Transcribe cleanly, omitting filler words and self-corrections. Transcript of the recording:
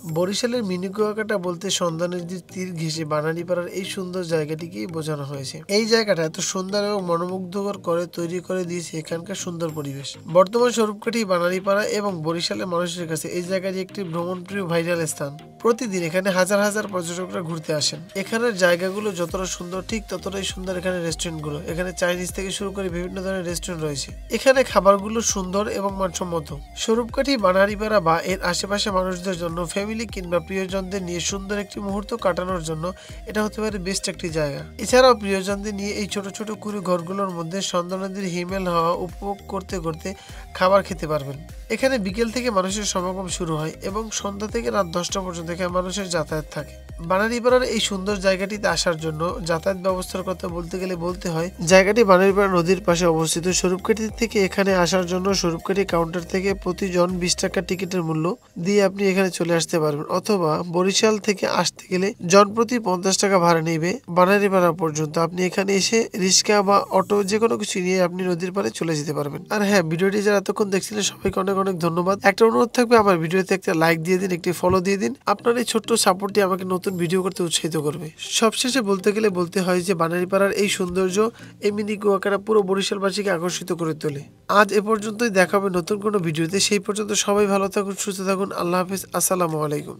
বরিশালের মিনি কুয়াকাটা বলতে সন্ধ্যা নদীর তীর ঘেঁষে বানারীপাড়ার এই সুন্দর জায়গাটিকেই বোঝানো হয়েছে। এই জায়গাটা এত সুন্দর এবং মনোমুগ্ধকর করে তৈরি করে দিয়েছে এখানকার সুন্দর পরিবেশ। বর্তমান স্বরূপকাঠি বানারীপাড়া এবং বরিশালের মানুষের কাছে এই জায়গাটি একটি ভ্রমণপ্রিয় ভাইরাল স্থান। প্রতিদিন এখানে হাজার হাজার পর্যটকরা ঘুরতে আসেন। এখানের জায়গাগুলো যতটা সুন্দর ঠিক ততটাই সুন্দর এখানে রেস্টুরেন্টগুলো। এখানে চাইনিজ থেকে শুরু করে বিভিন্ন ধরনের রেস্টুরেন্ট রয়েছে। এখানে খাবারগুলো সুন্দর এবং মানসম্মত। স্বরূপকাঠি বানারীপাড়া বা এর আশেপাশে মানুষদের জন্য ফ্যামিলি কিংবা প্রিয়জনদের নিয়ে সুন্দর একটি মুহূর্ত কাটানোর জন্য এটা হতে পারে বেস্ট একটি জায়গা। এছাড়াও প্রিয়জনদের নিয়ে এই ছোট ছোট কুড়ি ঘরগুলোর মধ্যে সন্ধ্যা নদীর হিমেল হাওয়া উপভোগ করতে করতে খাবার খেতে পারবেন। এখানে বিকেল থেকে মানুষের সমাগম শুরু হয় এবং সন্ধ্যা থেকে রাত 10টা পর্যন্ত এখানে মানুষের যাতায়াত থাকে। বানারীপাড়ার এই সুন্দর জায়গাটিতে আসার জন্য যাতায়াত ব্যবস্থার কথা বলতে গেলে বলতে হয়, জায়গাটি বানারীপাড়া নদীর পাশে অবস্থিত। স্বরূপকাঠি থেকে এখানে আসার জন্য স্বরূপকাঠি কাউন্টার থেকে প্রতিজন 20 টাকা টিকিটের মূল্য দিয়ে আপনি এখানে চলে আসতে পারবেন, অথবা বরিশাল থেকে আসতে গেলে জনপ্রতি 50 টাকা ভাড়া নেবে বানারীপাড়া পর্যন্ত। আপনি এখানে এসে রিক্সা বা অটো যে কোনো কিছু নিয়ে আপনি নদীর পাড়ে চলে যেতে পারবেন। আর হ্যাঁ, ভিডিওটি যারা এতক্ষণ দেখছিলেন সবাইকে অনেক অনেক ধন্যবাদ। একটা অনুরোধ থাকবে, আমার ভিডিওতে একটা লাইক দিয়ে দিন, একটি ফলো দিয়ে দিন। আপনার এই ছোট্ট সাপোর্টটি আমাকে নতুন ভিডিও করতে উৎসাহিত করবে। সবশেষে বলতে গেলে বলতে হয় যে বানারীপাড়ার এই সৌন্দর্য, এই মিনি কুয়াকাটা পুরো বরিশালবাসীকে আকর্ষিত করে তোলে। আজ এ পর্যন্তই, দেখা হবে নতুন কোনো ভিডিওতে। সেই পর্যন্ত সবাই ভালো থাকুন, সুস্থ থাকুন। আল্লাহ হাফেজ, আসসালামু আলাইকুম।